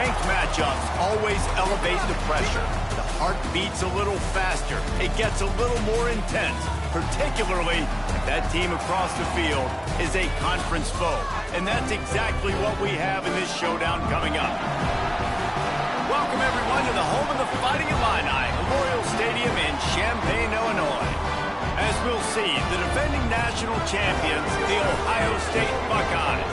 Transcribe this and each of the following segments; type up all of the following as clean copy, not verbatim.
Ranked matchups always elevate the pressure. The heart beats a little faster. It gets a little more intense, particularly if that team across the field is a conference foe. And that's exactly what we have in this showdown coming up. Welcome, everyone, to the home of the Fighting Illini, Memorial Stadium in Champaign, Illinois. As we'll see, the defending national champions, the Ohio State Buckeyes,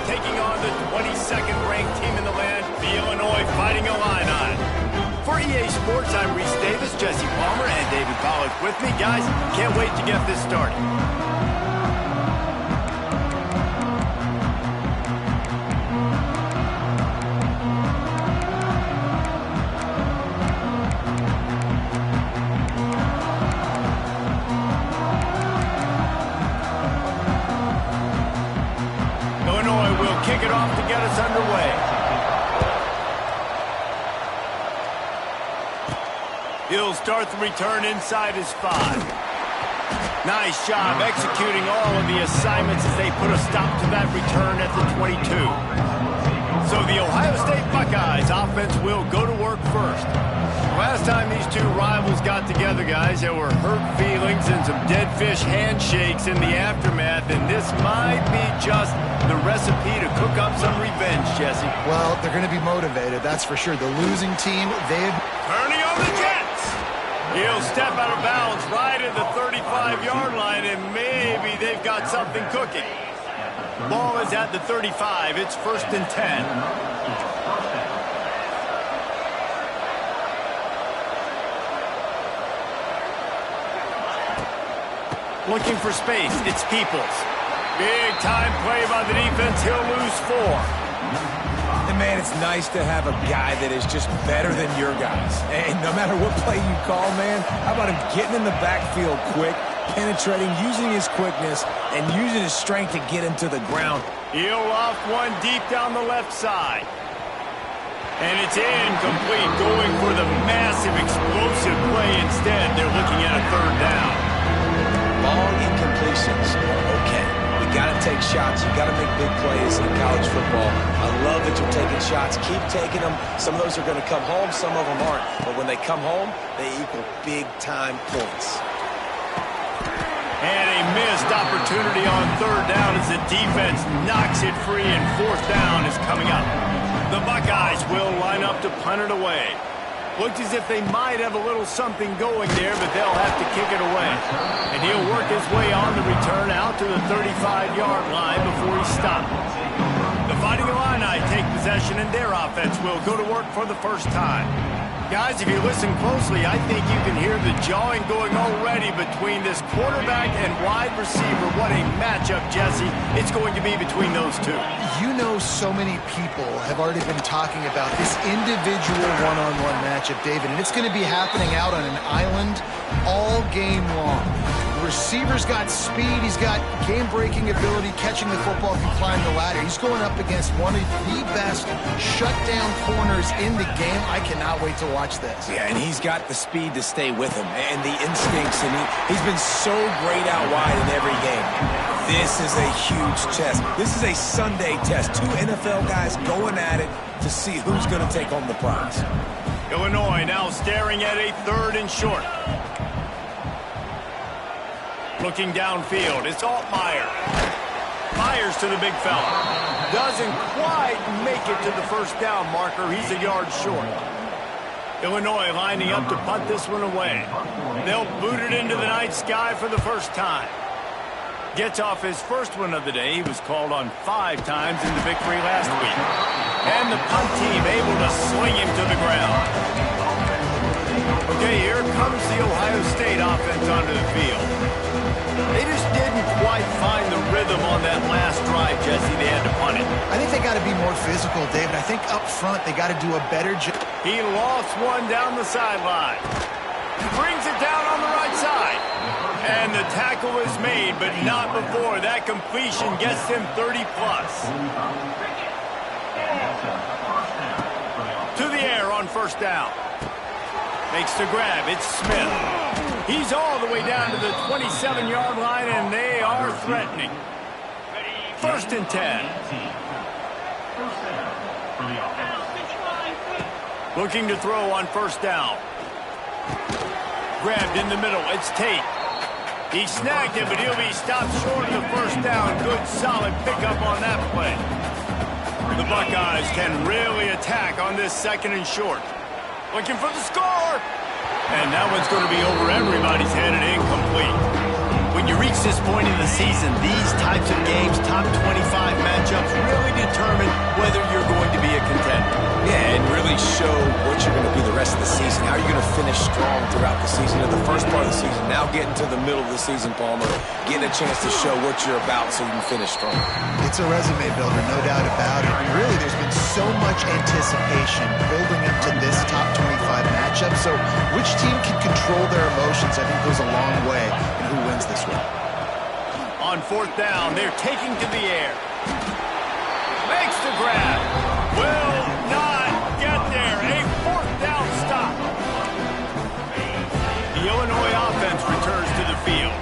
taking on the 22nd ranked team in the land, the Illinois Fighting Illini. For EA Sports, I'm Reese Davis, Jesse Palmer, and David Pollack with me. Guys, can't wait to get this started. Kick it off to get us underway. He'll start the return inside his 5. Nice job executing all of the assignments as they put a stop to that return at the 22. So the Ohio State Buckeyes offense will go to work first. Last time these two rivals got together, guys, there were hurt feelings and some dead fish handshakes in the aftermath, and this might be just the recipe to cook up some revenge, Jesse. Well, they're going to be motivated, that's for sure. The losing team, they've... Turning on the Jets! He'll step out of bounds right at the 35-yard line, and maybe they've got something cooking. Ball is at the 35. It's 1st and 10. Looking for space. It's Peoples. Big time play by the defense. He'll lose 4. And, man, it's nice to have a guy that is just better than your guys. And no matter what play you call, man, how about him getting in the backfield quick, penetrating, using his quickness, and using his strength to get him to the ground. He'll off one deep down the left side. And it's incomplete, going for the massive explosive play instead. They're looking at a 3rd down. Long incompletions are okay. We got to take shots. You got to make big plays in college football. I love that you're taking shots. Keep taking them. Some of those are going to come home. Some of them aren't. But when they come home, they equal big-time points. And a missed opportunity on 3rd down as the defense knocks it free, and 4th down is coming up. The Buckeyes will line up to punt it away. Looked as if they might have a little something going there, but they'll have to kick it away. And he'll work his way on the return out to the 35-yard line before he stops. The Fighting Illini take possession, and their offense will go to work for the first time. Guys, if you listen closely, I think you can hear the jawing going already between this quarterback and wide receiver. What a matchup, Jesse, it's going to be between those two. You know, so many people have already been talking about this individual one-on-one matchup, David, and it's going to be happening out on an island all game long. The receiver's got speed, he's got game-breaking ability, catching the football, can climb the ladder. He's going up against one of the best shutdown corners in the game. I cannot wait to watch this. Yeah, and he's got the speed to stay with him and the instincts, and he's been so great out wide in every game. This is a huge test. This is a Sunday test. 2 NFL guys going at it to see who's going to take home the prize. Illinois now staring at a 3rd and short. Looking downfield, it's Altmaier. Fires to the big fella. Doesn't quite make it to the 1st down marker. He's a yard short. Illinois lining up to punt this one away. They'll boot it into the night sky for the first time. Gets off his first one of the day. He was called on 5 times in the victory last week. And the punt team able to swing him to the ground. Okay, here comes the Ohio State offense onto the field. They just didn't quite find the rhythm on that last drive, Jesse. They had to punt it. I think they got to be more physical, David. I think up front they got to do a better job. He lost one down the sideline. Brings it down on the right side. And the tackle is made, but not before. That completion gets him 30-plus. To the air on 1st down. Makes the grab. It's Smith. He's all the way down to the 27-yard line, and they are threatening. 1st and 10. Looking to throw on first down. Grabbed in the middle. It's Tate. He snagged it, but he'll be stopped short of the first down. Good, solid pickup on that play. The Buckeyes can really attack on this 2nd and short. Looking for the score. And that one's going to be over everybody's head and incomplete. When you reach this point in the season, these types of games, top 25 matchups, really determine whether you're going to be a contender. Yeah, and really show what you're going to be the rest of the season. How are you going to finish strong throughout the season, in the first part of the season, now getting to the middle of the season, Palmer, getting a chance to show what you're about so you can finish strong. It's a resume builder, no doubt about it. And really, there's been so much anticipation building up to this top 25 matchup. So which team can control their emotions, I think, goes a long way in who wins this one. On 4th down, they're taking to the air. Makes the grab. Will not get there. A 4th down stop. The Illinois offense returns to the field.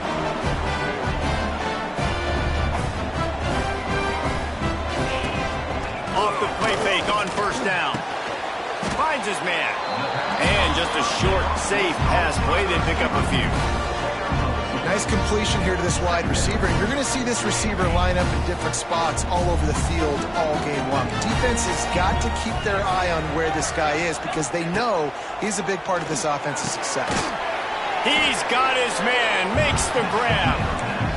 Off the play fake on first down. Finds his man. And just a short, safe pass play. They pick up a few. Nice completion here to this wide receiver. And you're going to see this receiver line up in different spots all over the field all game long. Defense has got to keep their eye on where this guy is because they know he's a big part of this offense's success. He's got his man, makes the grab.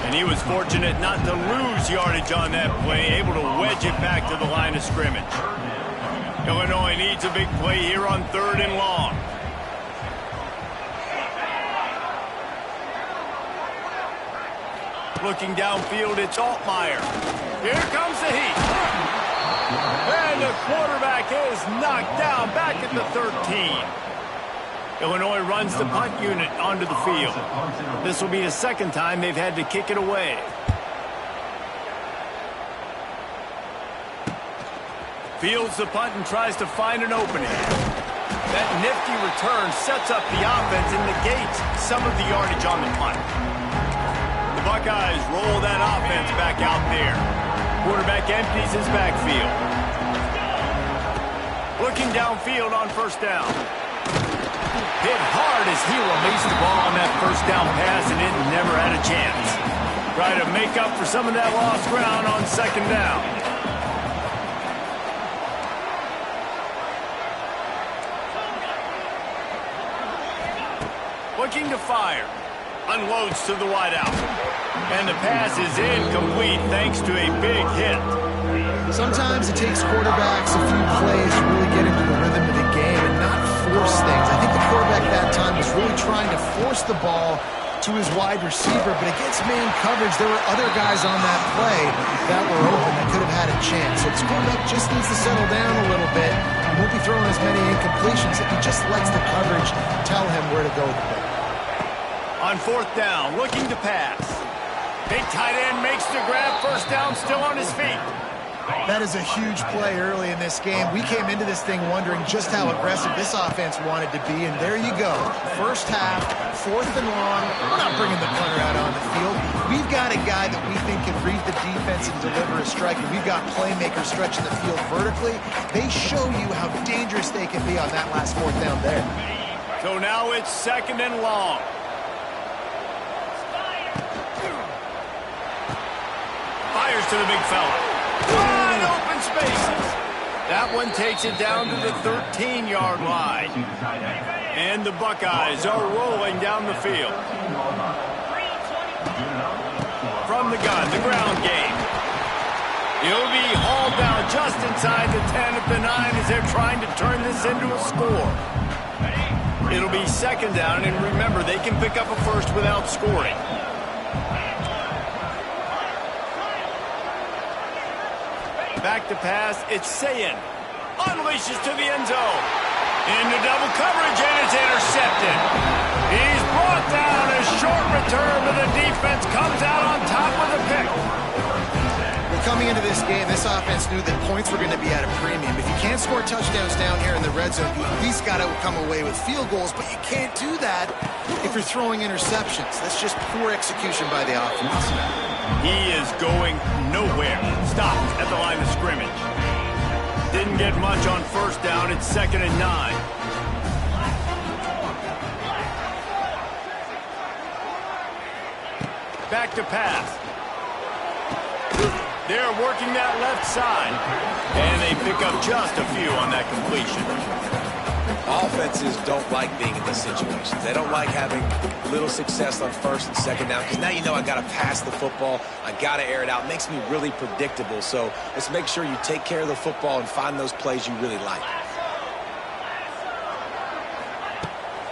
And he was fortunate not to lose yardage on that play, able to wedge it back to the line of scrimmage. Illinois needs a big play here on 3rd and long. Looking downfield, it's Altmaier. Here comes the heat. And the quarterback is knocked down back at the 13. Illinois runs the punt unit onto the field. This will be the 2nd time they've had to kick it away. Fields the punt and tries to find an opening. That nifty return sets up the offense and negates some of the yardage on the punt. The Buckeyes roll that offense back out there. Quarterback empties his backfield. Looking downfield on first down. Hit hard as he released the ball on that first down pass, and it never had a chance. Try to make up for some of that lost ground on 2nd down. Looking to fire. Unloads to the wideout. And the pass is incomplete thanks to a big hit. Sometimes it takes quarterbacks a few plays to really get into the rhythm of the game and not force things. I think the quarterback that time was really trying to force the ball to his wide receiver, but against man coverage, there were other guys on that play that were open that could have had a chance. So this quarterback just needs to settle down a little bit. He won't be throwing as many incompletions if he just lets the coverage tell him where to go with the ball. On 4th down, looking to pass. Big tight end makes the grab. First down, still on his feet. That is a huge play early in this game. We came into this thing wondering just how aggressive this offense wanted to be, and there you go. First half, 4th and long. We're not bringing the punter out on the field. We've got a guy that we think can read the defense and deliver a strike, and we've got playmakers stretching the field vertically. They show you how dangerous they can be on that last 4th down there. So now it's 2nd and long. Fires to the big fella. Wide open spaces. That one takes it down to the 13-yard line. And the Buckeyes are rolling down the field. From the gun, the ground game. He'll be hauled down just inside the 10 at the 9 as they're trying to turn this into a score. It'll be 2nd down, and remember, they can pick up a first without scoring. Back to pass, it's Sayin. Unleashes to the end zone. Into double coverage, and it's intercepted. He's brought down. A short return, but the defense comes out on top with a pick. Well, coming into this game, this offense knew that points were going to be at a premium. If you can't score touchdowns down here in the red zone, you at least got to come away with field goals, but you can't do that if you're throwing interceptions. That's just poor execution by the offense. He is going nowhere. Stopped at the line of scrimmage. Didn't get much on first down. down. It's 2nd and 9. Back to pass. They're working that left side. And they pick up just a few on that completion. Offenses don't like being in this situation. They don't like having little success on 1st and 2nd down because now you know I got to pass the football. I got to air it out. It makes me really predictable. So let's make sure you take care of the football and find those plays you really like.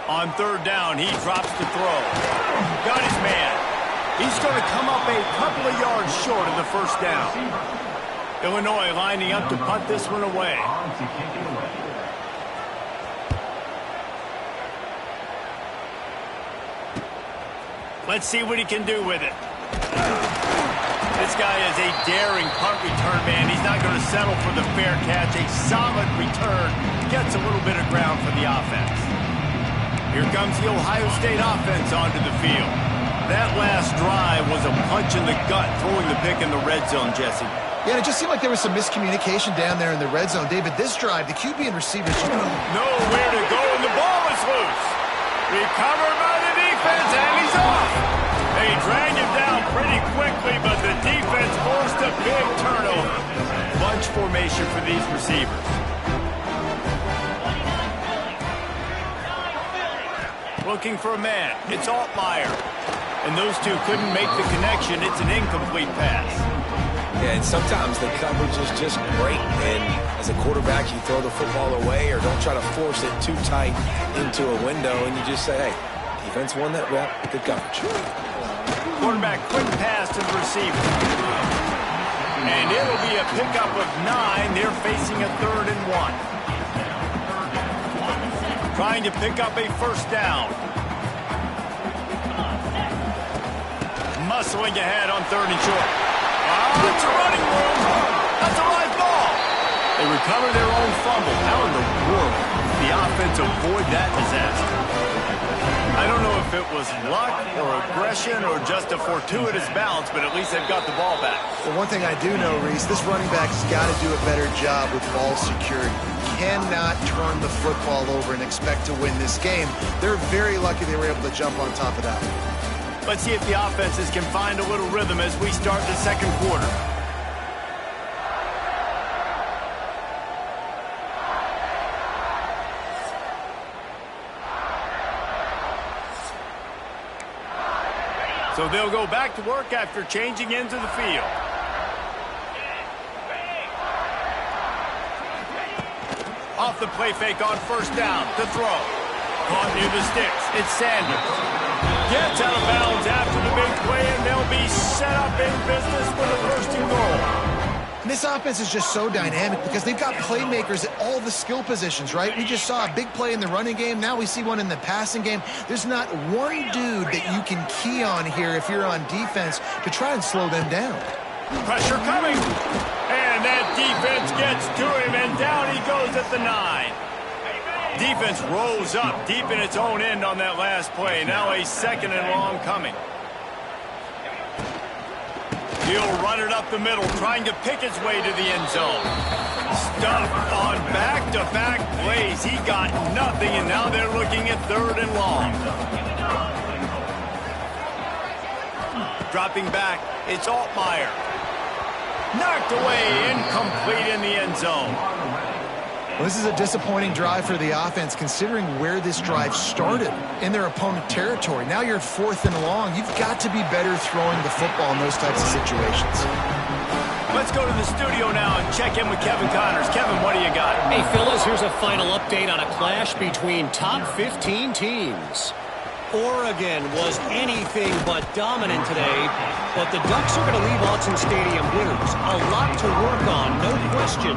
On 3rd down, he drops the throw. Got his man. He's going to come up a couple of yards short of the 1st down. Illinois lining up to punt this one away. Let's see what he can do with it. This guy is a daring punt return man. He's not going to settle for the fair catch. A solid return. Gets a little bit of ground for the offense. Here comes the Ohio State offense onto the field. That last drive was a punch in the gut, throwing the pick in the red zone, Jesse. Yeah, it just seemed like there was some miscommunication down there in the red zone. David, this drive, the QB and receivers nowhere to go, and the ball is loose. Recovered by the defense, and he's off. They drag him down pretty quickly, but the defense forced a big turnover. Bunch formation for these receivers. Looking for a man. It's Altmaier. And those two couldn't make the connection. It's an incomplete pass. Yeah, and sometimes the coverage is just great. And as a quarterback, you throw the football away or don't try to force it too tight into a window. And you just say, hey, defense won that rep. Good coverage. Quarterback quick pass to the receiver. And it'll be a pickup of 9. They're facing a 3rd and 1. Trying to pick up a 1st down. Muscling ahead on 3rd and short. Oh, it's a running room. That's a live ball. They recover their own fumble. How in the world did the offense avoid that disaster? I don't know if it was luck or aggression or just a fortuitous bounce, but at least they've got the ball back. Well, one thing I do know, Reese, this running back's got to do a better job with ball security. Cannot turn the football over and expect to win this game. They're very lucky they were able to jump on top of that. Let's see if the offenses can find a little rhythm as we start the 2nd quarter. So they'll go back to work after changing into the field. Off the play fake on 1st down. To throw. Caught near the sticks. It's Sanders. Gets out of bounds after the big play, and they'll be set up in business for the 1st and goal. And this offense is just so dynamic because they've got playmakers at all the skill positions, right? We just saw a big play in the running game. Now we see one in the passing game. There's not one dude that you can key on here if you're on defense to try and slow them down. Pressure coming. And that defense gets to him, and down he goes at the 9. Defense rose up deep in its own end on that last play. Now a 2nd and long coming. He'll run it up the middle, trying to pick his way to the end zone. Stuffed on back-to-back plays. He got nothing, and now they're looking at 3rd and long. Dropping back, it's Altmaier. Knocked away, incomplete in the end zone. Well, this is a disappointing drive for the offense, considering where this drive started in their opponent territory. Now you're 4th and long. You've got to be better throwing the football in those types of situations. Let's go to the studio now and check in with Kevin Connors. Kevin, what do you got? Hey, fellas, here's a final update on a clash between top 15 teams. Oregon was anything but dominant today, but the Ducks are going to leave Autzen Stadium winners. A lot to work on, no question,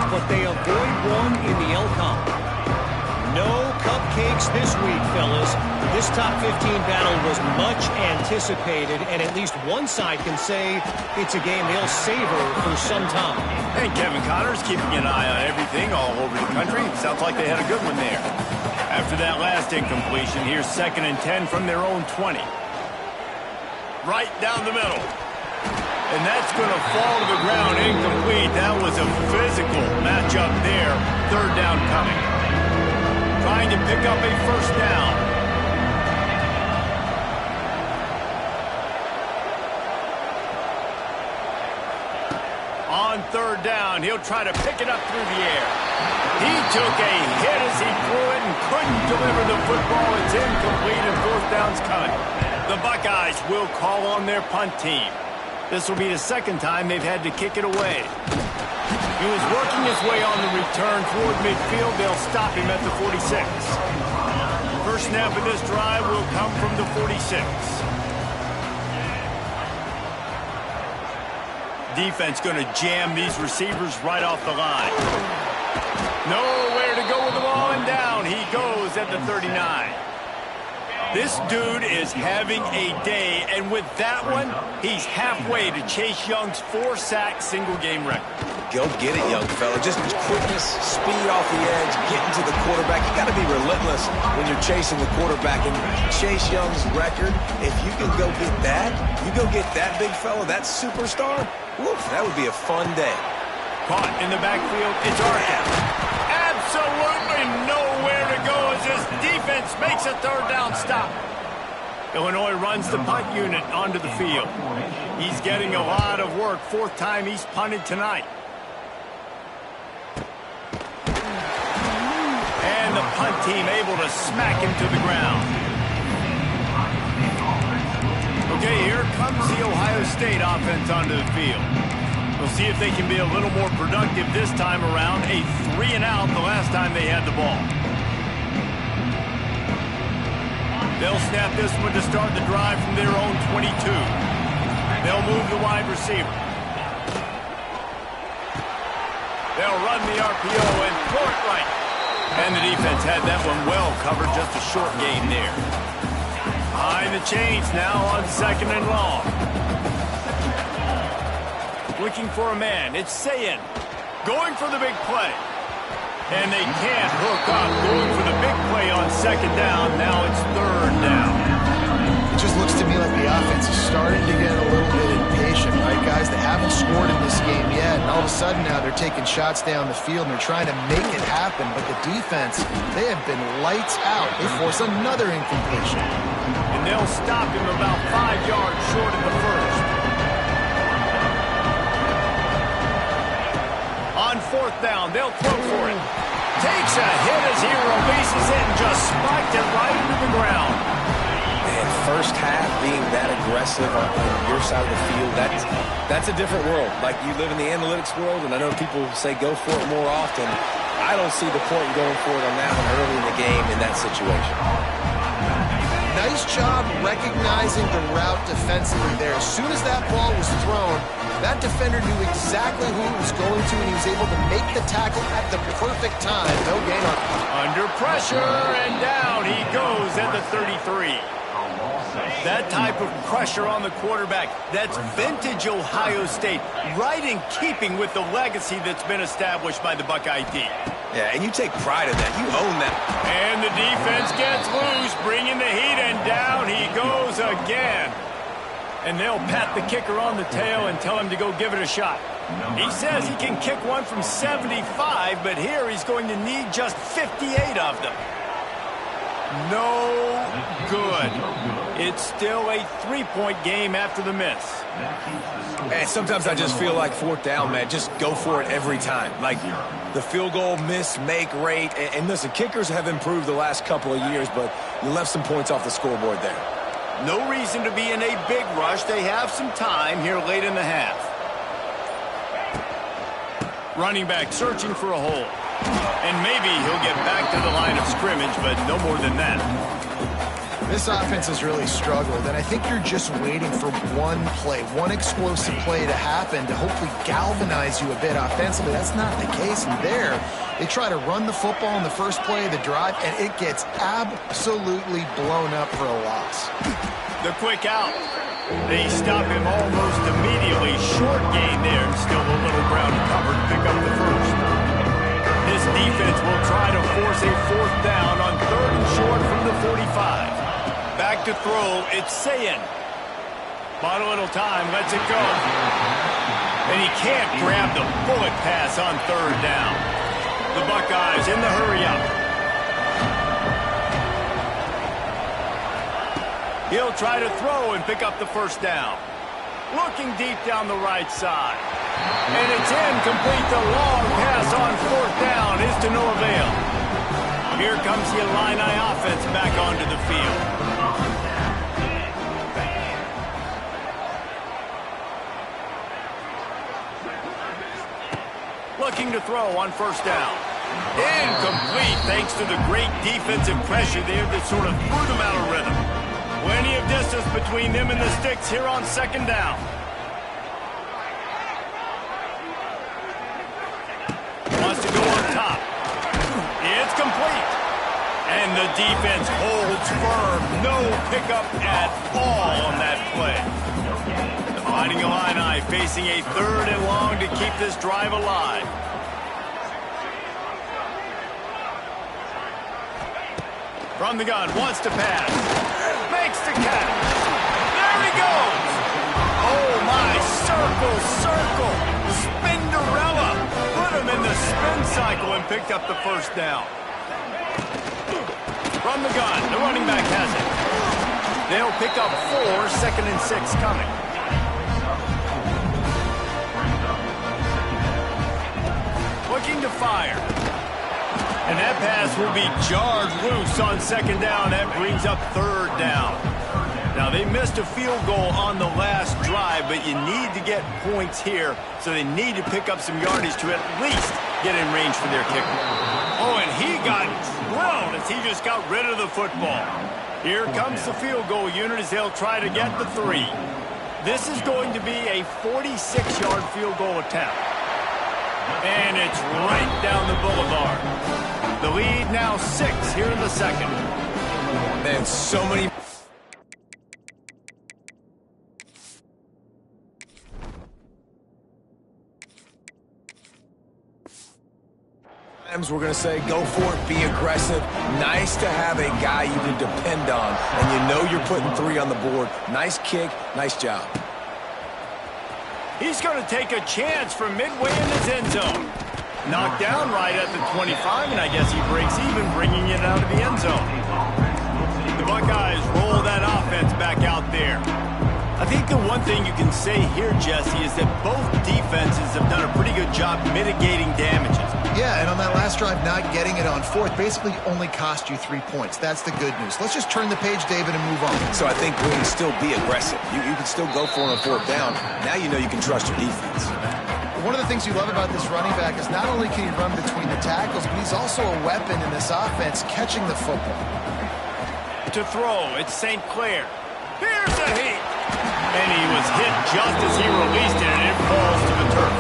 but they avoid one in the LCOM. No cupcakes this week, fellas. This top 15 battle was much anticipated, and at least one side can say it's a game they'll savor for some time. Hey, Kevin Connors keeping an eye on everything all over the country. Sounds like they had a good one there. After that last incompletion, here's 2nd and 10 from their own 20. Right down the middle. And that's going to fall to the ground incomplete. That was was a physical matchup there. Third down coming. Trying to pick up a first down. On third down, he'll try to pick it up through the air. He took a hit as he threw it and couldn't deliver the football. It's incomplete and fourth down's coming. The Buckeyes will call on their punt team. This will be the second time they've had to kick it away. He was working his way on the return toward midfield. They'll stop him at the 46. First snap of this drive will come from the 46. Defense going to jam these receivers right off the line. Nowhere to go with the ball, and down he goes at the 39. This dude is having a day, and with that one, he's halfway to Chase Young's 4-sack single-game record. Go get it, young fella. Just quickness, speed off the edge, getting to the quarterback. You got to be relentless when you're chasing the quarterback. And Chase Young's record, if you can go get that, you go get that big fella, that superstar, woof, that would be a fun day. Caught in the backfield, it's Arthur. Absolutely nowhere to go as his defense makes a third down stop. Illinois runs the punt unit onto the field. He's getting a lot of work. Fourth time he's punted tonight. And the punt team able to smack him to the ground. Okay, here comes the Ohio State offense onto the field. We'll see if they can be a little more productive this time around. A 3-and-out the last time they had the ball. They'll snap this one to start the drive from their own 22. They'll move the wide receiver. They'll run the RPO and throw it right. And the defense had that one well covered, just a short gain there. Behind the chains now on 2nd and long. Looking for a man. It's Sayin. Going for the big play. And they can't hook up. Going for the big play on 2nd down. Now it's 3rd down. It just looks to me like the offense is starting to get a little bit impatient, right, guys? They haven't scored in this game yet, and all of a sudden now they're taking shots down the field and they're trying to make it happen. But the defense, they have been lights out. They force another incompletion. And they'll stop him about 5 yards short of the first. On 4th down, they'll throw for it. Takes a hit as he releases it and just spiked it right into the ground. And first half being that aggressive on your side of the field, that's a different world. Like, you live in the analytics world, and I know people say go for it more often. I don't see the point in going for it on that one early in the game in that situation. Nice job recognizing the route defensively there. As soon as that ball was thrown, that defender knew exactly who he was going to, and he was able to make the tackle at the perfect time. No gain on it. Under pressure, and down he goes at the 33. That type of pressure on the quarterback, that's vintage Ohio State, right in keeping with the legacy that's been established by the Buckeye D. Yeah, and you take pride in that. You own that. And the defense gets loose, bringing the heat, and down he goes again. And they'll pat the kicker on the tail and tell him to go give it a shot. He says he can kick one from 75, but here he's going to need just 58 of them. No good. It's still a 3-point game after the miss. And sometimes I just feel like 4th down, man, just go for it every time. Like the field goal miss, make rate. And listen, kickers have improved the last couple of years, but you left some points off the scoreboard there. No reason to be in a big rush. They have some time here late in the half. Running back searching for a hole. And maybe he'll get back to the line of scrimmage, but no more than that. This offense has really struggled, and I think you're just waiting for one play, one explosive play to happen to hopefully galvanize you a bit offensively. That's not the case. And there, they try to run the football in the first play of the drive, and it gets absolutely blown up for a loss. The quick out. They stop him almost immediately. Short gain there, and still a little ground covered to pick up the first. This defense will try to force a 4th down on 3rd and short from the 45. Back to throw, it's Sayin. Bought a little time, lets it go. And he can't grab the bullet pass on third down. The Buckeyes in the hurry up. He'll try to throw and pick up the first down. Looking deep down the right side. And it's incomplete. The long pass on fourth down is to no avail. Here comes the Illini offense back onto the field. Looking to throw on first down. Incomplete thanks to the great defensive pressure there that sort of threw them out of rhythm. Plenty of distance between them and the sticks here on second down. Wants to go on top. It's complete. And the defense holds firm. No pickup at all on that play. The Fighting Illini facing a third and long to keep this drive alive. From the gun, wants to pass. Makes the catch. There he goes. Oh, my. Circle, circle. Spinderella. Put him in the spin cycle and picked up the first down. From the gun, the running back has it. They'll pick up 4, 2nd and 6 coming. Looking to fire. And that pass will be jarred loose on second down. That brings up third down. Now, they missed a field goal on the last drive, but you need to get points here, so they need to pick up some yardage to at least get in range for their kicker. Oh, and he got drilled as he just got rid of the football. Here comes the field goal unit as they'll try to get the 3. This is going to be a 46-yard field goal attempt. And it's right down the boulevard. The lead now 6 here in the second. Man, so many... We're going to say go for it, be aggressive. Nice to have a guy you can depend on, and you know you're putting 3 on the board. Nice kick, nice job. He's going to take a chance from midway in his end zone. Knocked down right at the 25, and I guess he breaks even, bringing it out of the end zone. The Buckeyes roll that offense back out there. I think the one thing you can say here, Jesse, is that both defenses have done a pretty good job mitigating damages. Yeah, and on that last drive, not getting it on fourth basically only cost you 3 points. That's the good news. Let's just turn the page, David, and move on. So I think we can still be aggressive. You can still go for it on fourth down. Now you know you can trust your defense. One of the things you love about this running back is not only can he run between the tackles, but he's also a weapon in this offense, catching the football. To throw, it's St. Clair. Here's a heat. And he was hit just as he released it, and it falls to the turf.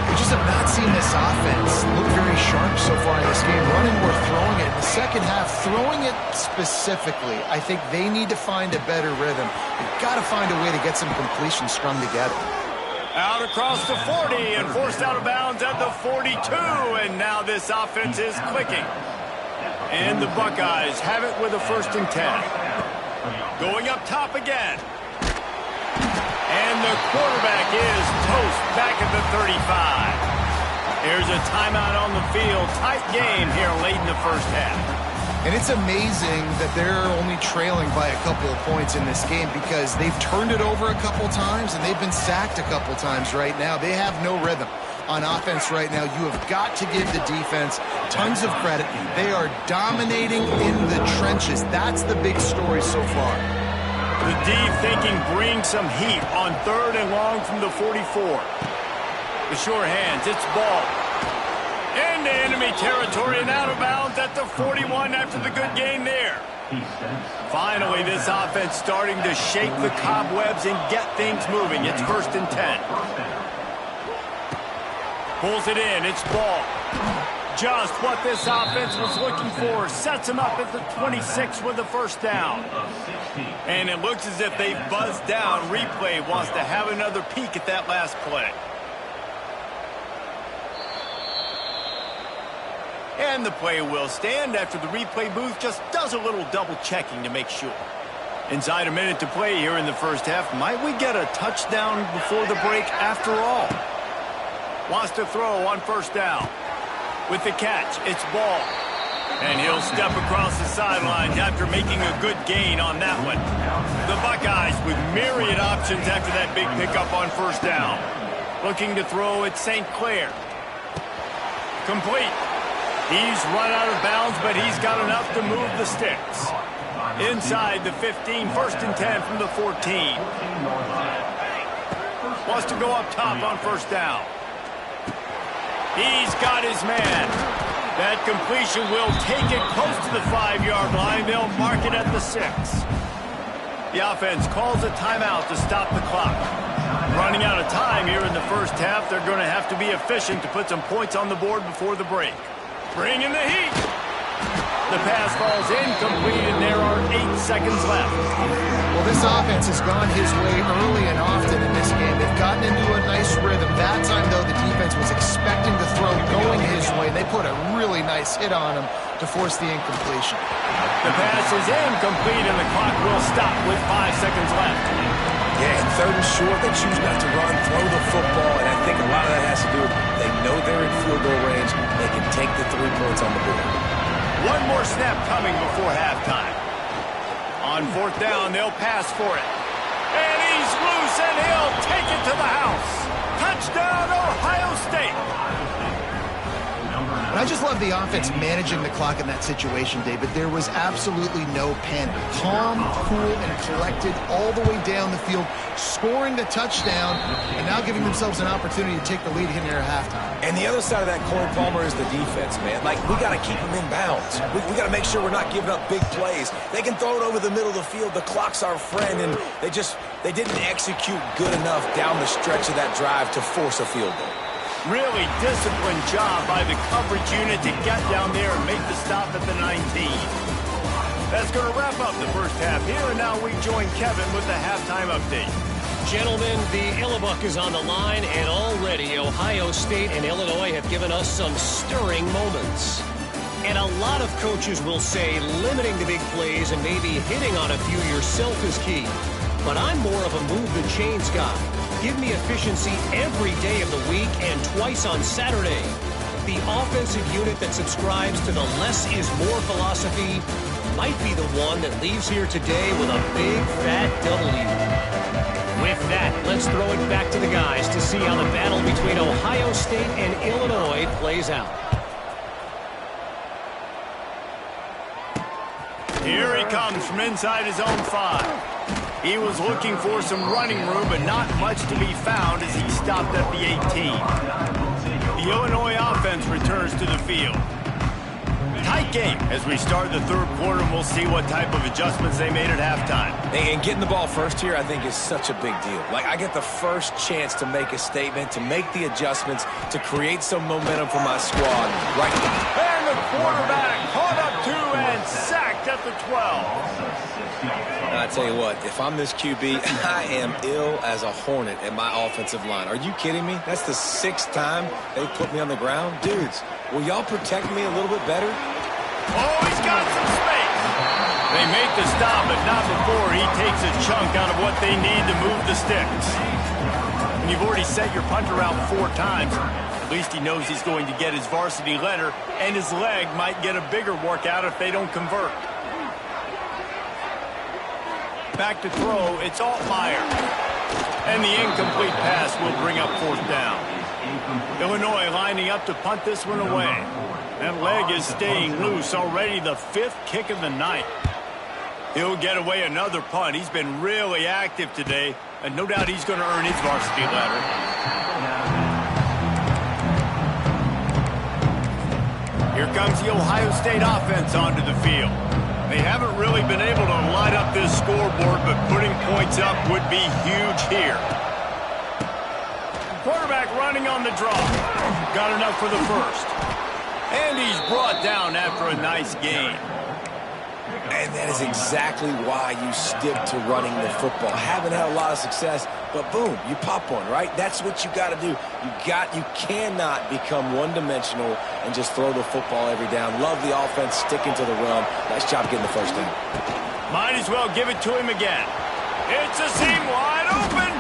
We just have not seen this offense look very sharp so far in this game, running or throwing it. In the second half, throwing it specifically, I think they need to find a better rhythm. They've got to find a way to get some completions strung together. Out across the 40 and forced out of bounds at the 42, and now this offense is clicking. And the Buckeyes have it with a 1st and 10. Going up top again. And the quarterback is toast back at the 35. There's a timeout on the field. Tight game here late in the first half. And it's amazing that they're only trailing by a couple of points in this game because they've turned it over a couple times and they've been sacked a couple times right now. They have no rhythm on offense right now. You have got to give the defense tons of credit. They are dominating in the trenches. That's the big story so far. The D thinking bring some heat on 3rd and long from the 44. The sure hands, it's ball. Into enemy territory and out of bounds at the 41 after the good gain there. Finally, this offense starting to shake the cobwebs and get things moving. It's 1st and 10. Pulls it in, it's ball. Just what this offense was looking for. Sets him up at the 26 with the first down. And it looks as if they've buzzed down. Replay wants to have another peek at that last play. And the play will stand after the replay booth just does a little double checking to make sure. Inside a minute to play here in the first half. Might we get a touchdown before the break after all? Wants to throw on first down. With the catch, it's Ball. And he'll step across the sidelines after making a good gain on that one. The Buckeyes with myriad options after that big pickup on first down. Looking to throw at St. Clair. Complete. He's run out of bounds, but he's got enough to move the sticks. Inside the 15, first and 10 from the 14. Wants to go up top on first down. He's got his man. That completion will take it close to the 5-yard line. They'll mark it at the 6. The offense calls a timeout to stop the clock. Running out of time here in the first half. They're going to have to be efficient to put some points on the board before the break. Bring in the heat. The pass falls incomplete, and there are 8 seconds left. Well, this offense has gone his way early and often in this game. They've gotten into a nice rhythm. That time, though, the defense was expecting the throw going his way. They put a really nice hit on him to force the incompletion. The pass is incomplete, and the clock will stop with 5 seconds left. Yeah, and third and short, they choose not to run, throw the football, and I think a lot of that has to do with they know they're in field goal range. They can take the 3 points on the board. One more snap coming before halftime. On fourth down, they'll pass for it. And he's loose, and he'll take it to the house. Touchdown, Ohio State. And I just love the offense managing the clock in that situation, David. There was absolutely no panic. Calm, cool, and collected all the way down the field, scoring the touchdown, and now giving themselves an opportunity to take the lead here at halftime. And the other side of that coin, Palmer, is the defense, man. Like, we got to keep them in bounds. We got to make sure we're not giving up big plays. They can throw it over the middle of the field. The clock's our friend, and they didn't execute good enough down the stretch of that drive to force a field goal. Really disciplined job by the coverage unit to get down there and make the stop at the 19. That's going to wrap up the first half here, and now we join Kevin with the halftime update. Gentlemen, the Illibuck is on the line, and already Ohio State and Illinois have given us some stirring moments. And a lot of coaches will say limiting the big plays and maybe hitting on a few yourself is key. But I'm more of a move the chains guy. Give me efficiency every day of the week and twice on Saturday. The offensive unit that subscribes to the less is more philosophy might be the one that leaves here today with a big fat W. With that, let's throw it back to the guys to see how the battle between Ohio State and Illinois plays out. Here he comes from inside his own 5. He was looking for some running room, but not much to be found as he stopped at the 18. The Illinois offense returns to the field. Tight game as we start the third quarter, and we'll see what type of adjustments they made at halftime. And getting the ball first here, I think, is such a big deal. Like, I get the first chance to make a statement, to make the adjustments, to create some momentum for my squad right now. And the quarterback caught up to and sacked at the 12. And I tell you what, if I'm this QB, I am ill as a hornet at my offensive line. Are you kidding me? That's the 6th time they've put me on the ground. Dudes, will y'all protect me a little bit better? Oh, he's got some space. They make the stop, but not before he takes a chunk out of what they need to move the sticks. And you've already set your punter out 4 times. At least he knows he's going to get his varsity letter, and his leg might get a bigger workout if they don't convert. Back to throw, it's Altmaier. And the incomplete pass will bring up 4th down. Illinois lining up to punt this one away. That leg is staying loose, already the 5th kick of the night. He'll get away another punt. He's been really active today, and no doubt he's going to earn his varsity ladder. Here comes the Ohio State offense onto the field. They haven't really been able to light up this scoreboard, but putting points up would be huge here. Quarterback running on the draw. Got enough for the first. And he's brought down after a nice gain. And that is exactly why you stick to running the football. Haven't had a lot of success, but boom, you pop one, right? That's what you got to do. You cannot become one-dimensional and just throw the football every down. Love the offense sticking to the run. Nice job getting the first down. Might as well give it to him again. It's a seam wide open.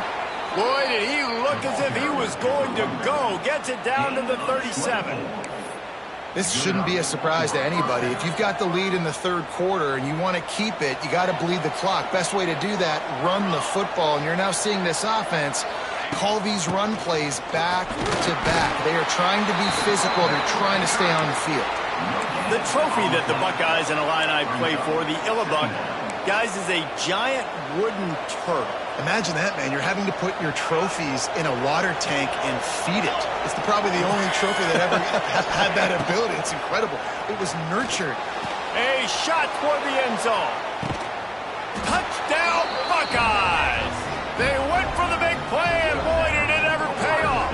Boy, did he look as if he was going to go. Gets it down to the 37. This shouldn't be a surprise to anybody. If you've got the lead in the third quarter and you want to keep it, you got to bleed the clock. Best way to do that, run the football. And you're now seeing this offense call these run plays back to back. They are trying to be physical. They're trying to stay on the field. The trophy that the Buckeyes and Illini play for, the Illabuck, guys, is a giant wooden turtle. Imagine that, man. You're having to put your trophies in a water tank and feed it. It's probably the only trophy that ever had that ability. It's incredible. It was nurtured. A shot toward the end zone. Touchdown, Buckeyes! They went for the big play, and boy, did it ever pay off.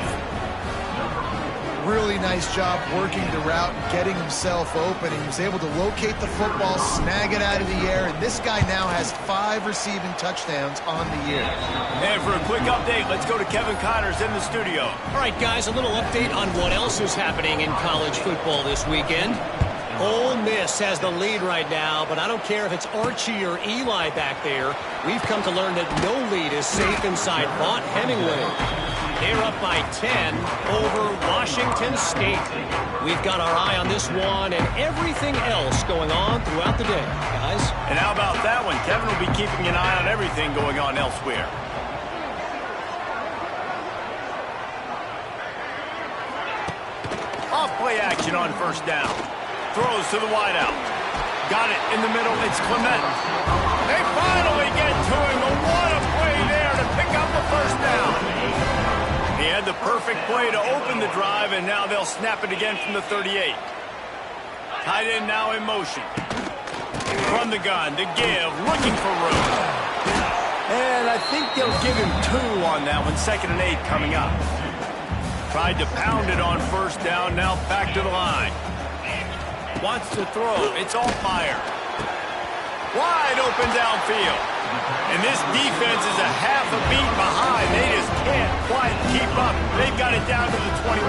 Really nice job working the route and getting himself open. He was able to locate the football, snag it out of the air, and this guy now has 5 receiving touchdowns on the year. And for a quick update, let's go to Kevin Connors in the studio. All right, guys, a little update on what else is happening in college football this weekend. Ole Miss has the lead right now, but I don't care if it's Archie or Eli back there. We've come to learn that no lead is safe inside Vaught Hemingway. They're up by 10 over Washington State. We've got our eye on this one and everything else going on throughout the day, guys. And how about that one? Kevin will be keeping an eye on everything going on elsewhere. Off play action on first down. Throws to the wideout. Got it in the middle. It's Clement. They finally get to him. What a play there to pick up the first down. He had the perfect play to open the drive, and now they'll snap it again from the 38. Tight end now in motion. From the gun to give, looking for room. And I think they'll give him 2 on that one. 2nd and 8 coming up. Tried to pound it on first down, now back to the line. Wants to throw, it's all fire. Wide open downfield. And this defense is a half a beat behind. They just can't quite keep up. They've got it down to the 21.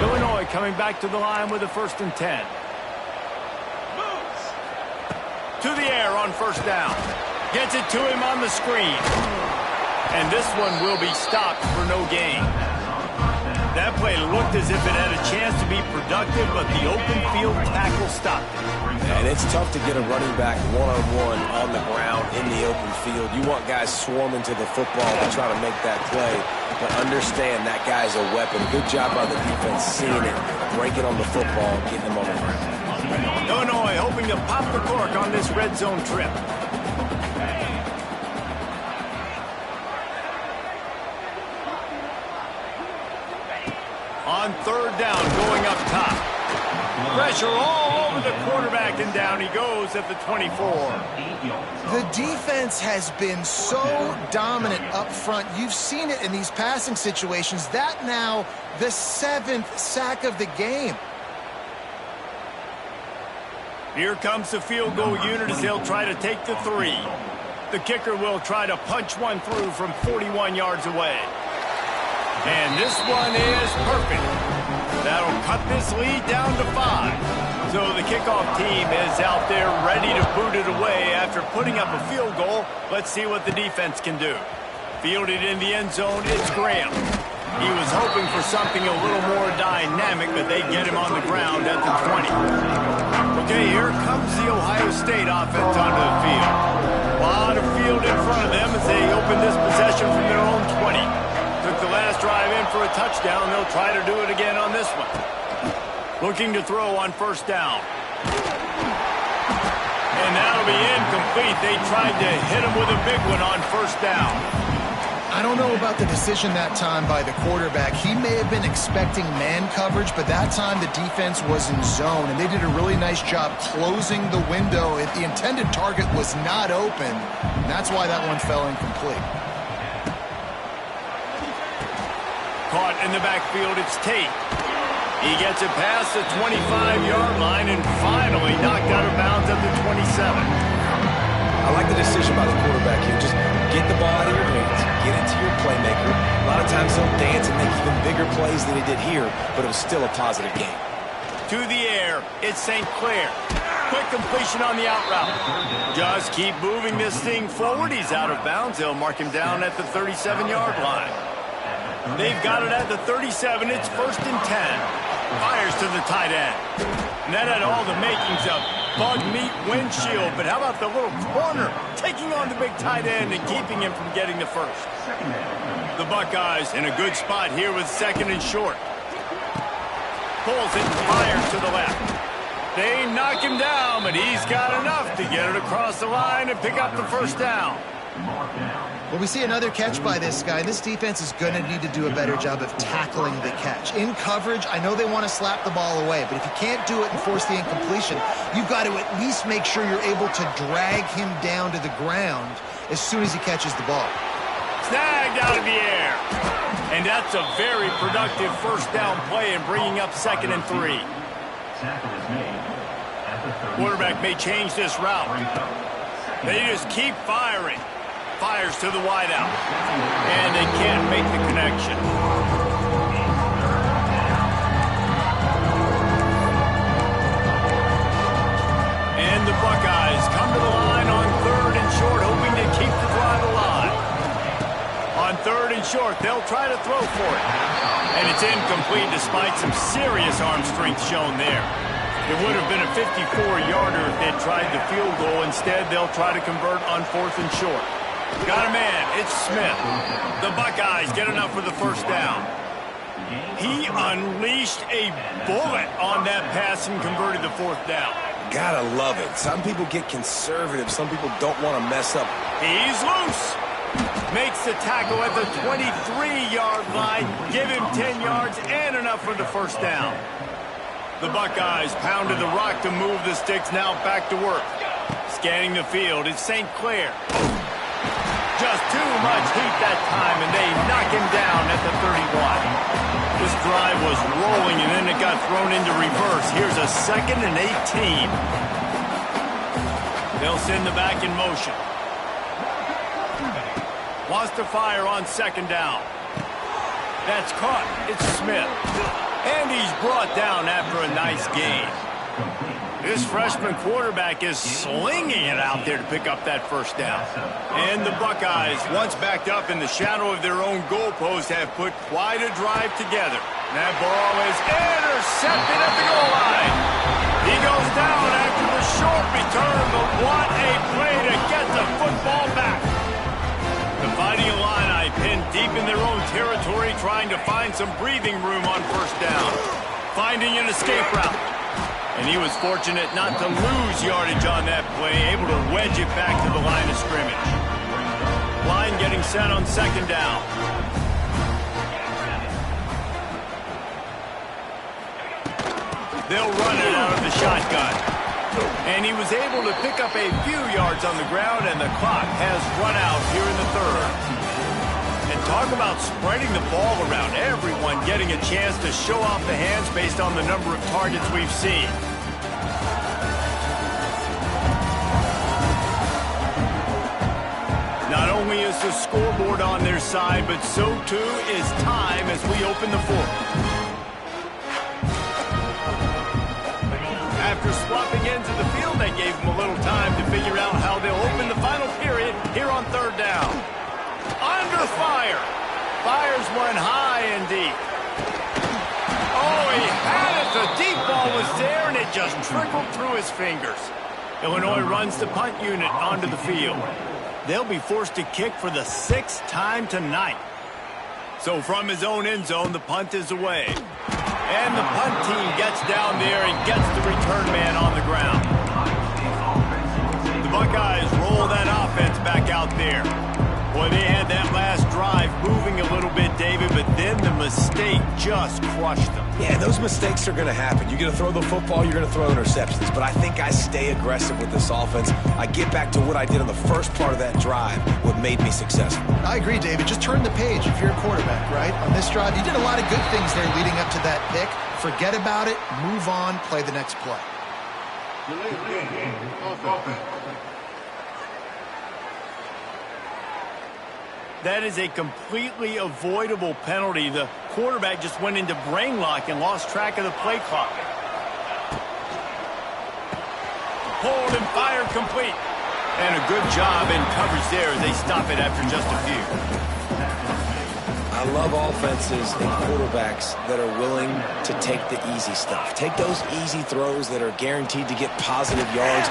Illinois coming back to the line with a 1st and 10. To the air on first down. Gets it to him on the screen. And this one will be stopped for no gain. That play looked as if it had a chance to be productive, but the open field tackle stopped it. And it's tough to get a running back one-on-one on the ground in the open field. You want guys swarming to the football to try to make that play, but understand that guy's a weapon. Good job by the defense seeing it, breaking on the football, getting him on the ground. Illinois hoping to pop the cork on this red zone trip. On third down, going up top. Pressure all over the quarterback, and down he goes at the 24. The defense has been so dominant up front. You've seen it in these passing situations. That now the 7th sack of the game. Here comes the field goal unit as they'll try to take the 3. The kicker will try to punch one through from 41 yards away. And this one is perfect. That'll cut this lead down to 5. So the kickoff team is out there ready to boot it away after putting up a field goal. Let's see what the defense can do. Fielded in the end zone, it's Graham. He was hoping for something a little more dynamic, but they get him on the ground at the 20. Okay, here comes the Ohio State offense onto the field. A lot of field in front of them as they open this possession from their own 20. Took the last drive in for a touchdown. They'll try to do it again on this one. Looking to throw on first down. And that'll be incomplete. They tried to hit him with a big one on first down. I don't know about the decision that time by the quarterback. He may have been expecting man coverage, but that time the defense was in zone, and they did a really nice job closing the window. If the intended target was not open, and that's why that one fell incomplete. Caught in the backfield, it's Tate. He gets it past the 25-yard line and finally knocked out of bounds at the 27. I like the decision by the quarterback here. Just get the ball out of your hands, get it to your playmaker. A lot of times he'll dance and make even bigger plays than he did here, but it was still a positive game. To the air, it's St. Clair. Quick completion on the out route. Just keep moving this thing forward. He's out of bounds. They'll mark him down at the 37-yard line. They've got it at the 37. It's 1st and 10. Fires to the tight end. And that had all the makings of bug meat windshield, but how about the little corner taking on the big tight end and keeping him from getting the first? The Buckeyes in a good spot here with 2nd and short. Pulls it and fires to the left. They knock him down, but he's got enough to get it across the line and pick up the first down. Well, we see another catch by this guy. This defense is going to need to do a better job of tackling the catch. In coverage, I know they want to slap the ball away, but if you can't do it and force the incompletion, you've got to at least make sure you're able to drag him down to the ground as soon as he catches the ball. Snagged out of the air. And that's a very productive first down play and bringing up 2nd and 3. Quarterback may change this route. They just keep firing. Fires to the wideout. And they can't make the connection. And the Buckeyes come to the line on 3rd and short, hoping to keep the drive alive. On 3rd and short, they'll try to throw for it. And it's incomplete despite some serious arm strength shown there. It would have been a 54-yarder if they'd tried the field goal. Instead, they'll try to convert on 4th and short. Got a man. It's Smith. The Buckeyes get enough for the first down. He unleashed a bullet on that pass and converted the 4th down. Gotta love it. Some people get conservative. Some people don't want to mess up. He's loose. Makes the tackle at the 23-yard line. Give him 10 yards and enough for the first down. The Buckeyes pounded the rock to move the sticks. Now back to work. Scanning the field. It's St. Clair. Just too much heat that time, and they knock him down at the 31. This drive was rolling, and then it got thrown into reverse. Here's a 2nd and 18. They'll send the back in motion. Wants to fire on 2nd down. That's caught. It's Smith. And he's brought down after a nice gain. This freshman quarterback is slinging it out there to pick up that first down. And the Buckeyes, once backed up in the shadow of their own goalpost, have put quite a drive together. That ball is intercepted at the goal line. He goes down after the short return, but what a play to get the football back. The Fighting Illini pinned deep in their own territory, trying to find some breathing room on first down. Finding an escape route. And he was fortunate not to lose yardage on that play, able to wedge it back to the line of scrimmage. Line getting set on 2nd down. They'll run it out of the shotgun. And he was able to pick up a few yards on the ground, and the clock has run out here in the 3rd. And talk about spreading the ball around. Everyone getting a chance to show off the hands based on the number of targets we've seen. Not only is the scoreboard on their side, but so too is time as we open the 4th. After swapping ends of the field, they gave them a little time to figure out how they'll open the final period here on 3rd down. Under fire. Fires one high and deep. Oh, he had it. The deep ball was there, and it just trickled through his fingers. Illinois runs the punt unit onto the field. They'll be forced to kick for the 6th time tonight. So from his own end zone, the punt is away. And the punt team gets down there and gets the return man on the ground. The Buckeyes roll that offense back out there. Boy, they had that last drive moving a little bit, David, but then the mistake just crushed them. Yeah, those mistakes are going to happen. You're going to throw the football, you're going to throw interceptions. But I think I stay aggressive with this offense. I get back to what I did on the first part of that drive, what made me successful. I agree, David. Just turn the page if you're a quarterback, right? On this drive, you did a lot of good things there leading up to that pick. Forget about it, move on, play the next play. That is a completely avoidable penalty. The quarterback just went into brain lock and lost track of the play clock. Pulled and fired complete. And a good job in coverage there as they stop it after just a few. I love offenses and quarterbacks that are willing to take the easy stuff. Take those easy throws that are guaranteed to get positive yards.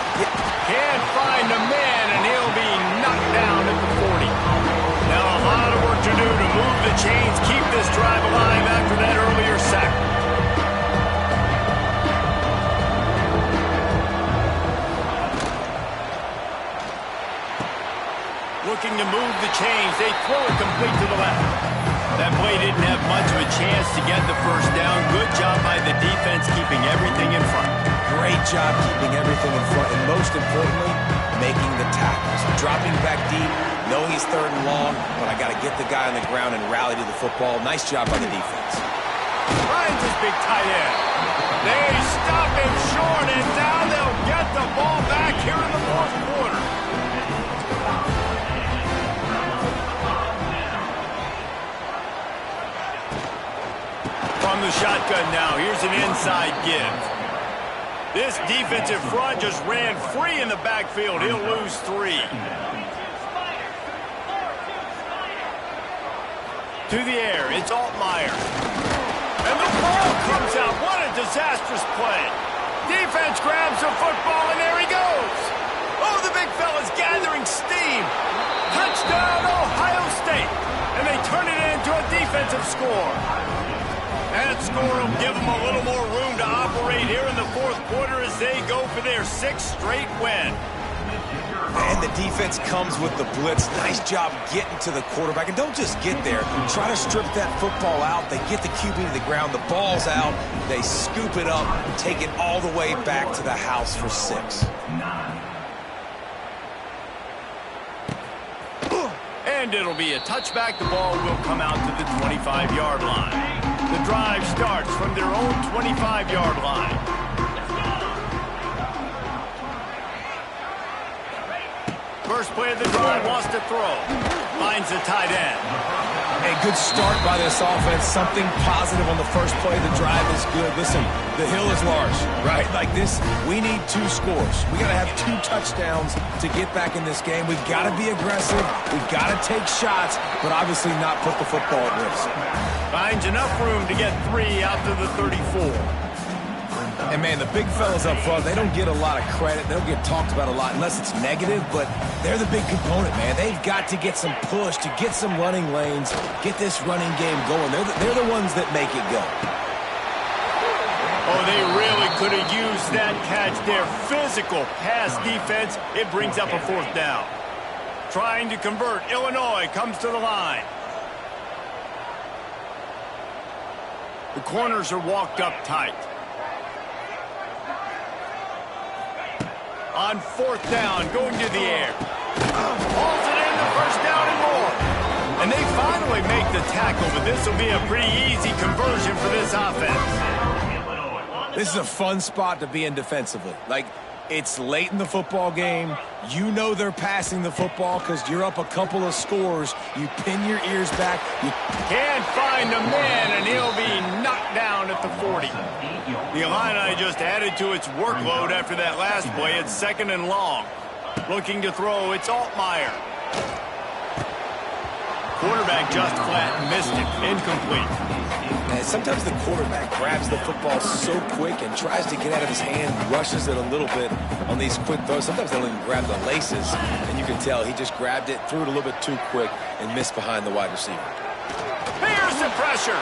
Can't find a man, and he'll be knocked down at the 40. Now a lot of work to do to move the chains, keep this drive alive after that earlier sack. Looking to move the chains, they throw it complete to the left. That play didn't have much of a chance to get the first down. Good job by the defense keeping everything in front. Great job keeping everything in front, and most importantly, making the tackles. Dropping back deep, knowing he's third and long, but I got to get the guy on the ground and rally to the football. Nice job by the defense. Finds his big tight end. They stop him short, and now they'll get the ball back here in the fourth quarter. From the shotgun now, here's an inside give. This defensive front just ran free in the backfield. He'll lose 3. To the air, it's Altmaier. And the ball comes out. What a disastrous play. Defense grabs the football, and there he goes. Oh, the big fella's gathering steam. Touchdown, Ohio State. And they turn it into a defensive score. That score will give them a little more room to operate here in the fourth quarter as they go for their 6th straight win. And the defense comes with the blitz. Nice job getting to the quarterback. And don't just get there. Try to strip that football out. They get the QB to the ground. The ball's out. They scoop it up, take it all the way back to the house for 6. And it'll be a touchback. The ball will come out to the 25-yard line. The drive starts from their own 25-yard line. First play of the drive, wants to throw. Finds the tight end. A good start by this offense. Something positive on the first play of the drive is good. Listen, the hill is large, right? Like this, we need 2 scores. We got to have 2 touchdowns to get back in this game. We've got to be aggressive. We've got to take shots, but obviously not put the football at risk. Finds enough room to get 3 out to the 34. And, man, the big fellas up front, they don't get a lot of credit. They don't get talked about a lot unless it's negative, but they're the big component, man. They've got to get some push, to get some running lanes, get this running game going. They're the ones that make it go. Oh, they really could have used that catch. Their physical pass defense, it brings up a 4th down. Trying to convert, Illinois comes to the line. The corners are walked up tight. On 4th down, going to the air. Hauls it in, the first down and more. And they finally make the tackle, but this will be a pretty easy conversion for this offense. This is a fun spot to be in defensively. Like, it's late in the football game. You know they're passing the football because you're up a couple of scores. You pin your ears back. You can't find a man, and he'll be knocked down at the 40. The Illini just added to its workload after that last play. It's 2nd and long. Looking to throw, it's Altmaier. Quarterback just flat missed it. Incomplete. And sometimes the quarterback grabs the football so quick and tries to get out of his hand, rushes it a little bit on these quick throws. Sometimes they don't even grab the laces, and you can tell he just grabbed it, threw it a little bit too quick, and missed behind the wide receiver. Here's the pressure.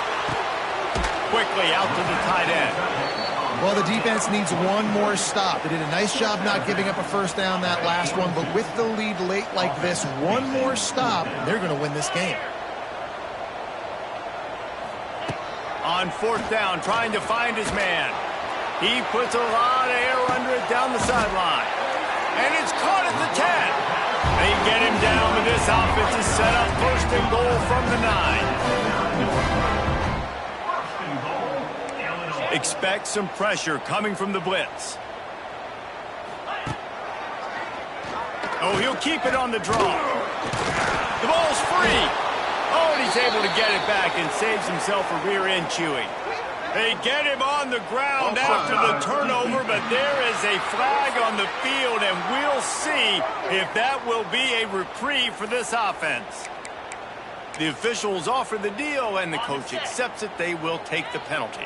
Quickly out to the tight end. Well, the defense needs one more stop. They did a nice job not giving up a first down that last one, but with the lead late like this, one more stop, they're going to win this game. On fourth down, trying to find his man. He puts a lot of air under it down the sideline. And it's caught at the 10. They get him down, but this offense is set up first and goal from the 9. Expect some pressure coming from the blitz. Oh, he'll keep it on the draw. The ball's free. Oh, and he's able to get it back and saves himself a rear end chewing. They get him on the ground after the turnover, but there is a flag on the field, and we'll see if that will be a reprieve for this offense. The officials offer the deal, and the coach accepts it. They will take the penalty.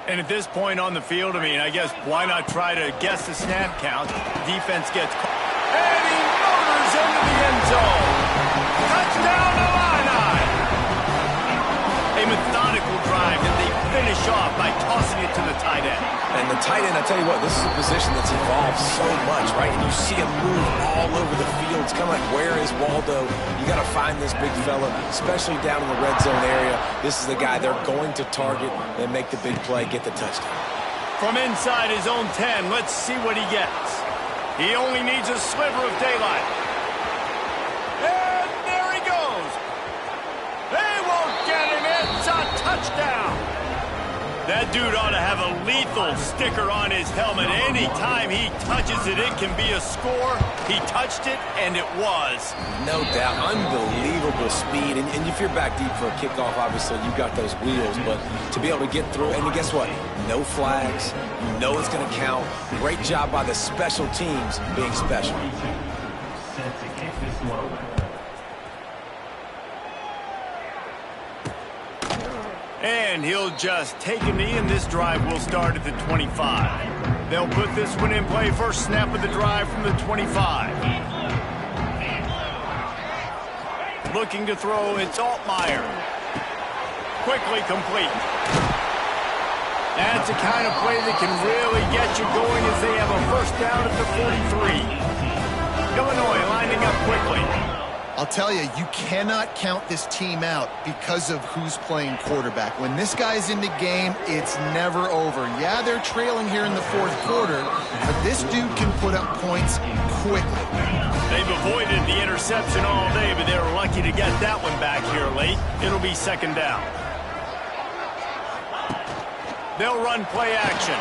And at this point on the field, I mean, I guess why not try to guess the snap count? Defense gets caught. And he motors into the end zone. Touchdown Illini! A methodical drive that they finish off by tossing it to the tight end. And the tight end, I tell you what, this is a position that's evolved so much, right? And you see him move all over the field. It's kind of like, where is Waldo? You got to find this big fella, especially down in the red zone area. This is the guy they're going to target and make the big play, get the touchdown. From inside his own 10, let's see what he gets. He only needs a sliver of daylight. And there he goes. They won't get him. It's a touchdown. That dude ought to have a lethal sticker on his helmet. Anytime he touches it, it can be a score. He touched it, and it was. No doubt. Unbelievable speed. And if you're back deep for a kickoff, obviously, you got those wheels. But to be able to get through, and guess what? No flags. You know it's going to count. Great job by the special teams being special. And he'll just take a knee, and this drive will start at the 25. They'll put this one in play. First snap of the drive from the 25. Looking to throw, it's Altmaier. Quickly complete. That's the kind of play that can really get you going as they have a first down at the 43. Illinois lining up quickly. I'll tell you, you cannot count this team out because of who's playing quarterback. When this guy's in the game, it's never over. Yeah, they're trailing here in the fourth quarter, but this dude can put up points quickly. They've avoided the interception all day, but they were lucky to get that one back here late. It'll be second down. They'll run play action.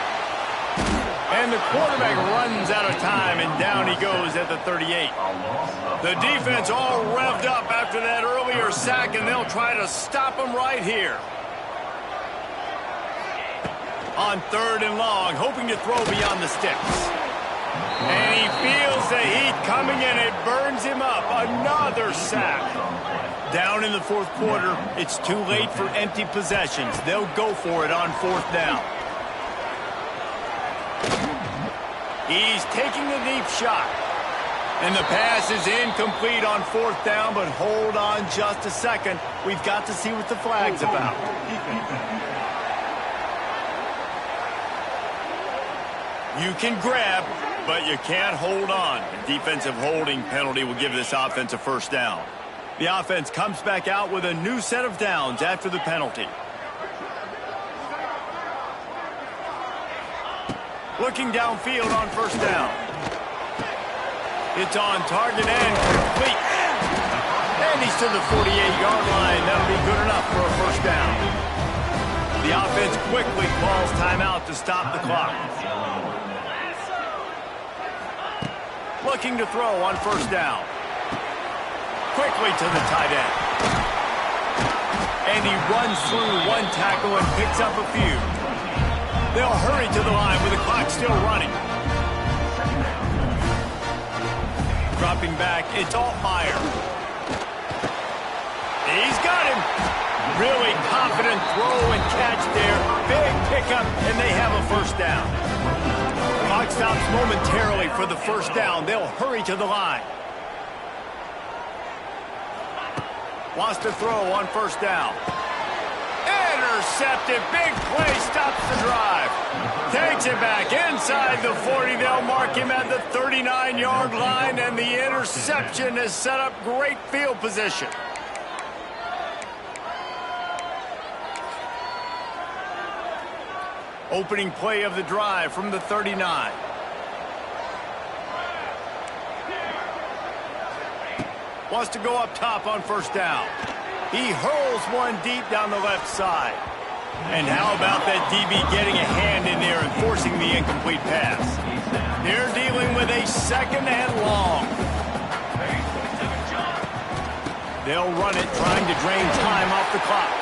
And the quarterback runs out of time, and down he goes at the 38. The defense all revved up after that earlier sack, and they'll try to stop him right here. On third and long, hoping to throw beyond the sticks. And he feels the heat coming, and it burns him up. Another sack. Down in the fourth quarter, it's too late for empty possessions. They'll go for it on fourth down. He's taking the deep shot. And the pass is incomplete on fourth down, but hold on just a second. We've got to see what the flag's about. You can grab, but you can't hold on. A defensive holding penalty will give this offense a first down. The offense comes back out with a new set of downs after the penalty. Looking downfield on first down. It's on target and complete. And he's to the 48-yard line. That'll be good enough for a first down. The offense quickly calls timeout to stop the clock. Looking to throw on first down. Quickly to the tight end. And he runs through one tackle and picks up a few. They'll hurry to the line with the clock still running. Dropping back, it's Altmaier. He's got him. Really confident throw and catch there. Big pickup, and they have a first down. Clock stops momentarily for the first down. They'll hurry to the line. Wants to throw on first down. Intercepted. Big play stops the drive. Takes it back inside the 40. They'll mark him at the 39-yard line, and the interception has set up great field position. Opening play of the drive from the 39. Wants to go up top on first down. He hurls one deep down the left side. And how about that DB getting a hand in there and forcing the incomplete pass? They're dealing with a second and long. They'll run it, trying to drain time off the clock.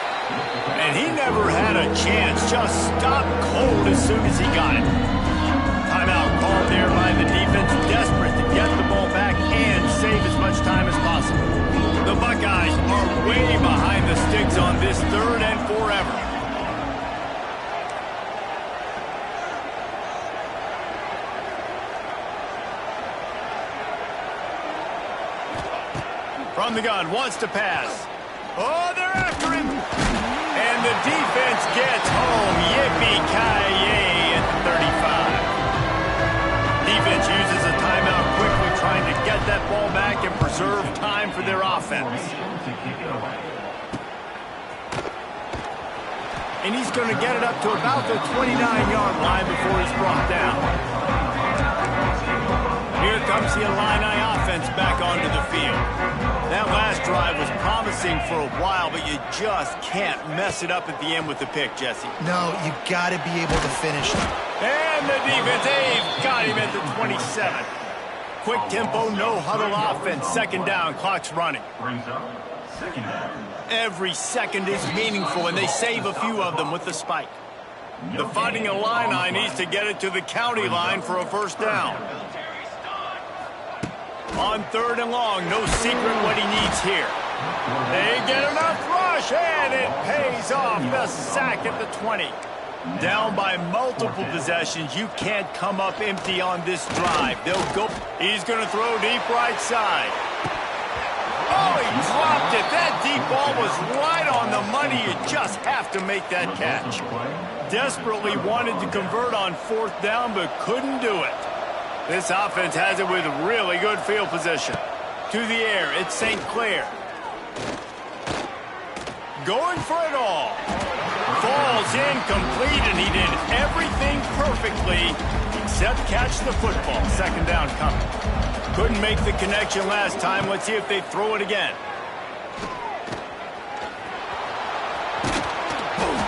And he never had a chance, just stopped cold as soon as he got it. Timeout called there by the defense, desperate to get the ball back and save as much time as possible. The Buckeyes are way behind the sticks on this third and forever. From the gun, wants to pass. Oh, they're after him. And the defense gets home. Yippee-ki-yay at the 35. Defense uses a timeout quickly, trying to get that ball back and preserve time for their offense. And he's going to get it up to about the 29-yard line before he's brought down. Here comes the Illini offense back onto the field. That last drive was promising for a while, but you just can't mess it up at the end with the pick, Jesse. No, you got to be able to finish them. And the defense, they've got him at the 27. Quick tempo, no huddle offense. Second down, clock's running. Every second is meaningful, and they save a few of them with the spike. The Fighting Illini needs to get it to the county line for a first down. On third and long, no secret what he needs here. They get enough rush, and it pays off. The sack at the 20. Down by multiple possessions. You can't come up empty on this drive. They'll go. He's going to throw deep right side. Oh, he dropped it. That deep ball was right on the money. You just have to make that catch. Desperately wanted to convert on fourth down, but couldn't do it. This offense has it with really good field position. To the air, it's St. Clair. Going for it all. Falls incomplete, and he did everything perfectly except catch the football. Second down coming. Couldn't make the connection last time. Let's see if they throw it again.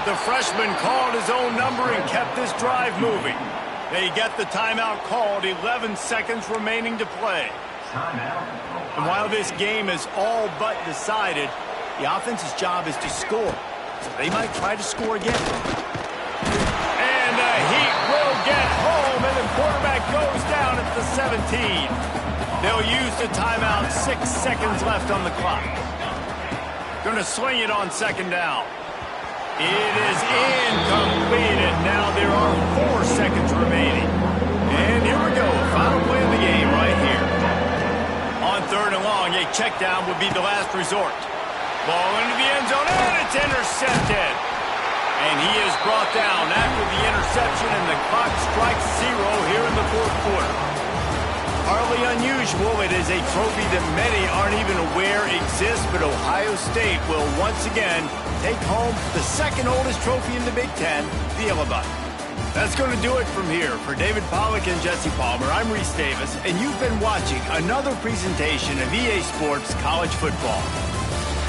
The freshman called his own number and kept this drive moving. They get the timeout called, 11 seconds remaining to play. And while this game is all but decided, the offense's job is to score. So they might try to score again. And the Heat will get home, and the quarterback goes down at the 17. They'll use the timeout, 6 seconds left on the clock. Going to swing it on second down. It is incomplete, and now there are 4 seconds remaining. And here we go, final play of the game right here. On third and long, a check down would be the last resort. Ball into the end zone, and it's intercepted. And he is brought down after the interception, and the clock strikes 0 here in the fourth quarter. Hardly unusual. It is a trophy that many aren't even aware exists, but Ohio State will once again take home the second oldest trophy in the Big Ten, the Yellow Bud. That's going to do it from here. For David Pollack and Jesse Palmer, I'm Reese Davis, and you've been watching another presentation of EA Sports College Football.